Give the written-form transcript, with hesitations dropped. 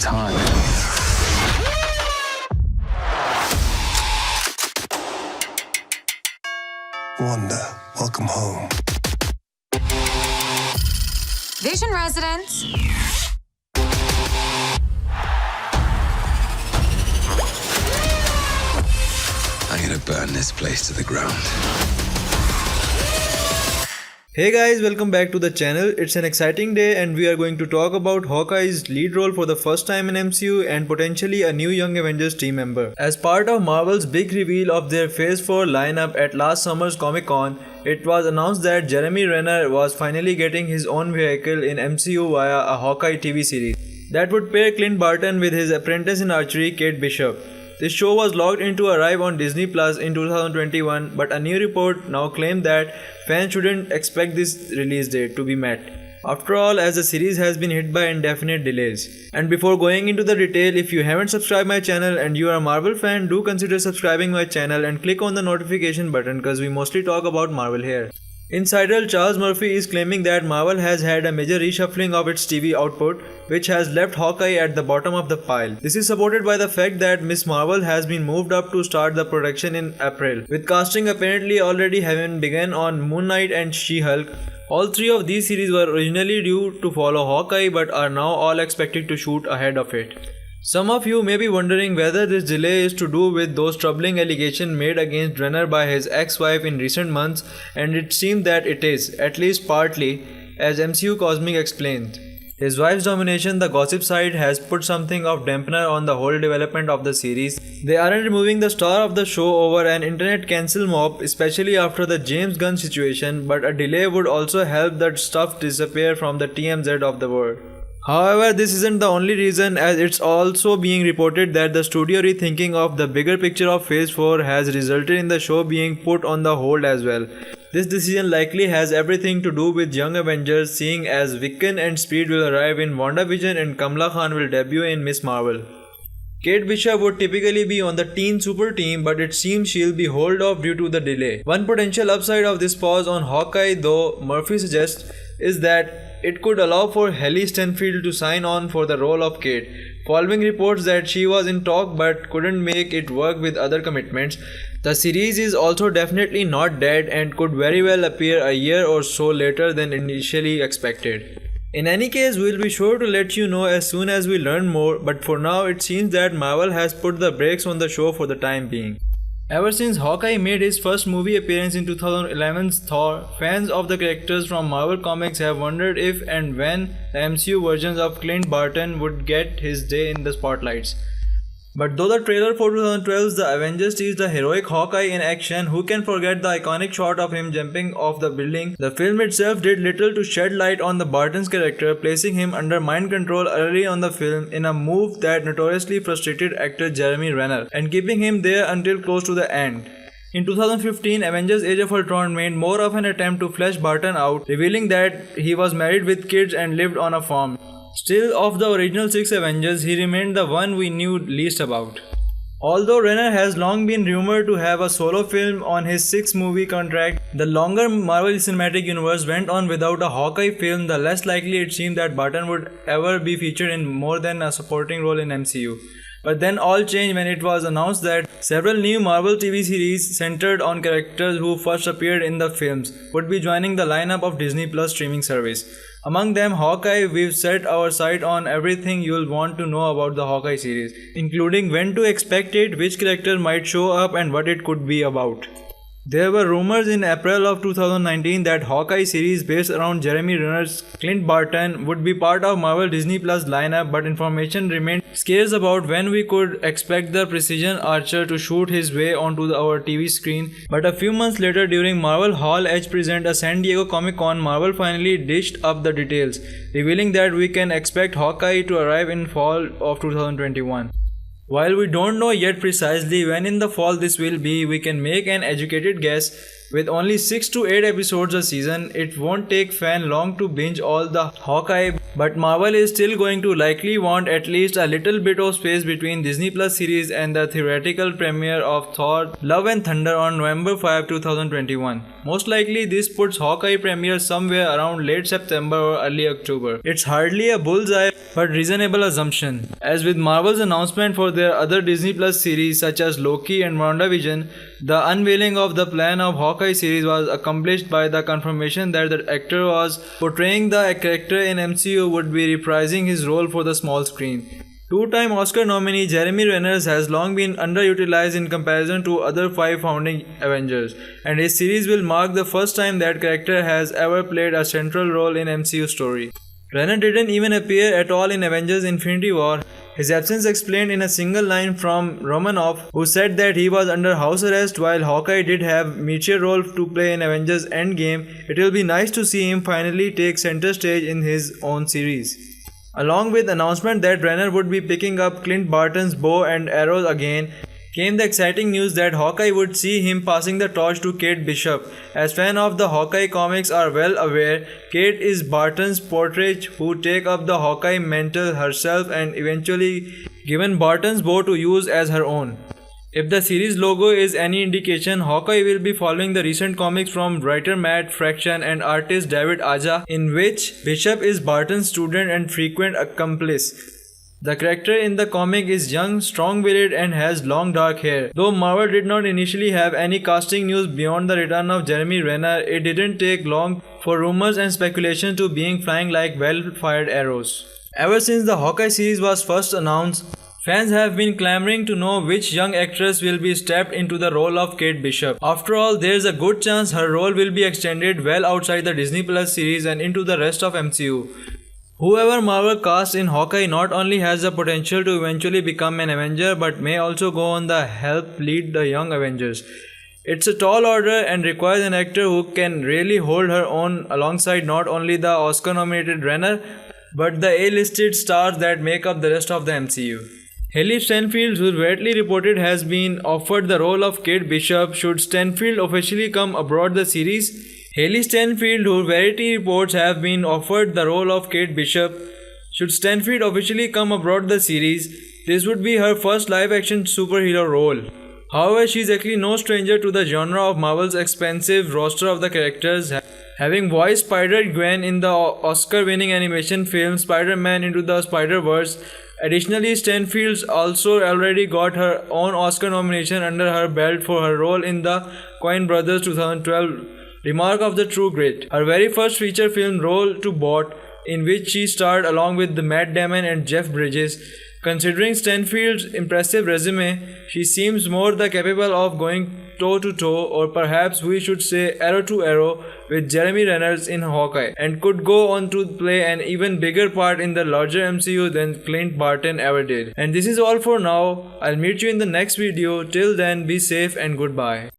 time. Wanda, welcome home. Vision residents. I'm gonna burn this place to the ground. Hey guys, welcome back to the channel. It's an exciting day and we are going to talk about Hawkeye's lead role for the first time in MCU and potentially a new Young Avengers team member. As part of Marvel's big reveal of their Phase 4 lineup at last summer's Comic-Con, it was announced that Jeremy Renner was finally getting his own vehicle in MCU via a Hawkeye TV series that would pair Clint Barton with his apprentice in archery, Kate Bishop. This show was locked in to arrive on Disney Plus in 2021, but a new report now claimed that fans shouldn't expect this release date to be met. After all, as the series has been hit by indefinite delays. And before going into the detail, if you haven't subscribed my channel and you are a Marvel fan, do consider subscribing my channel and click on the notification button cause we mostly talk about Marvel here. Insider Charles Murphy is claiming that Marvel has had a major reshuffling of its TV output, which has left Hawkeye at the bottom of the pile. This is supported by the fact that Ms. Marvel has been moved up to start the production in April, with casting apparently already having begun on Moon Knight and She-Hulk. All three of these series were originally due to follow Hawkeye but are now all expected to shoot ahead of it. Some of you may be wondering whether this delay is to do with those troubling allegations made against Renner by his ex-wife in recent months, and it seems that it is, at least partly, as MCU Cosmic explained. His wife's domination, the gossip side, has put something of dampener on the whole development of the series. They aren't removing the star of the show over an internet cancel mob, especially after the James Gunn situation, but a delay would also help that stuff disappear from the TMZ of the world. However, this isn't the only reason, as it's also being reported that the studio rethinking of the bigger picture of Phase 4 has resulted in the show being put on the hold as well. This decision likely has everything to do with Young Avengers, seeing as Wiccan and Speed will arrive in WandaVision and Kamala Khan will debut in Ms. Marvel. Kate Bishop would typically be on the teen super team, but it seems she'll be held off due to the delay. One potential upside of this pause on Hawkeye, though, Murphy suggests, is that it could allow for Haley Stenfield to sign on for the role of Kate. Following reports that she was in talk but couldn't make it work with other commitments, the series is also definitely not dead and could very well appear a year or so later than initially expected. In any case, we'll be sure to let you know as soon as we learn more, but for now it seems that Marvel has put the brakes on the show for the time being. Ever since Hawkeye made his first movie appearance in 2011's Thor, fans of the characters from Marvel Comics have wondered if and when the MCU versions of Clint Barton would get his day in the spotlights. But though the trailer for 2012's The Avengers teased a heroic Hawkeye in action, who can forget the iconic shot of him jumping off the building, the film itself did little to shed light on the Barton's character, placing him under mind control early on the film in a move that notoriously frustrated actor Jeremy Renner, and keeping him there until close to the end. In 2015, Avengers Age of Ultron made more of an attempt to flesh Barton out, revealing that he was married with kids and lived on a farm. Still, of the original 6 Avengers, he remained the one we knew least about. Although Renner has long been rumored to have a solo film on his 6-movie contract, the longer Marvel Cinematic Universe went on without a Hawkeye film, the less likely it seemed that Barton would ever be featured in more than a supporting role in MCU. But then all changed when it was announced that several new Marvel TV series centered on characters who first appeared in the films would be joining the lineup of Disney Plus streaming service. Among them, Hawkeye. We've set our sight on everything you'll want to know about the Hawkeye series, including when to expect it, which character might show up and what it could be about. There were rumors in April of 2019 that Hawkeye series based around Jeremy Renner's Clint Barton would be part of Marvel Disney Plus lineup, but information remained scarce about when we could expect the precision archer to shoot his way onto our TV screen. But a few months later, during Marvel Hall H present a San Diego Comic-Con, Marvel finally dished up the details, revealing that we can expect Hawkeye to arrive in fall of 2021. While we don't know yet precisely when in the fall this will be, we can make an educated guess. With only 6 to 8 episodes a season, it won't take fans long to binge all the Hawkeye, but Marvel is still going to likely want at least a little bit of space between Disney Plus series and the theatrical premiere of Thor: Love and Thunder on November 5, 2021. Most likely this puts Hawkeye premiere somewhere around late September or early October. It's hardly a bullseye but reasonable assumption. As with Marvel's announcement for their other Disney Plus series such as Loki and WandaVision, the unveiling of the plan of Hawkeye series was accomplished by the confirmation that the actor was portraying the character in MCU would be reprising his role for the small screen. Two-time Oscar nominee Jeremy Renner has long been underutilized in comparison to other 5 founding Avengers, and his series will mark the first time that character has ever played a central role in MCU story. Renner didn't even appear at all in Avengers Infinity War. His absence explained in a single line from Romanoff, who said that he was under house arrest while Hawkeye did have major role to play in Avengers Endgame. It will be nice to see him finally take center stage in his own series. Along with the announcement that Renner would be picking up Clint Barton's bow and arrows again, came the exciting news that Hawkeye would see him passing the torch to Kate Bishop. As fans of the Hawkeye comics are well aware, Kate is Barton's portrait who take up the Hawkeye mantle herself and eventually given Barton's bow to use as her own. If the series logo is any indication, Hawkeye will be following the recent comics from writer Matt Fraction and artist David Aja, in which Bishop is Barton's student and frequent accomplice. The character in the comic is young, strong-willed and has long dark hair. Though Marvel did not initially have any casting news beyond the return of Jeremy Renner, it didn't take long for rumors and speculation to being flying like well-fired arrows. Ever since the Hawkeye series was first announced, fans have been clamoring to know which young actress will be stepped into the role of Kate Bishop. After all, there's a good chance her role will be extended well outside the Disney Plus series and into the rest of MCU. Whoever Marvel casts in Hawkeye not only has the potential to eventually become an Avenger but may also go on to help lead the young Avengers. It's a tall order and requires an actor who can really hold her own alongside not only the Oscar-nominated Renner but the A-listed stars that make up the rest of the MCU. Haley Stenfield, who rightly reported has been offered the role of Kate Bishop should Stenfield officially come aboard the series. Haley Stenfield, who Variety reports have been offered the role of Kate Bishop should Stenfield officially come aboard the series. This would be her first live-action superhero role. However, she is actually no stranger to the genre of Marvel's expansive roster of the characters, having voiced Spider-Gwen in the Oscar-winning animation film Spider-Man Into the Spider-Verse. Additionally, Stenfield also already got her own Oscar nomination under her belt for her role in the Coen Brothers 2012 Remark of the True Grit, her very first feature film role to boot, in which she starred along with Matt Damon and Jeff Bridges. Considering Stenfield's impressive resume, she seems more than capable of going toe-to-toe, or perhaps we should say arrow-to-arrow, with Jeremy Renner in Hawkeye, and could go on to play an even bigger part in the larger MCU than Clint Barton ever did. And this is all for now. I'll meet you in the next video. Till then, be safe and goodbye.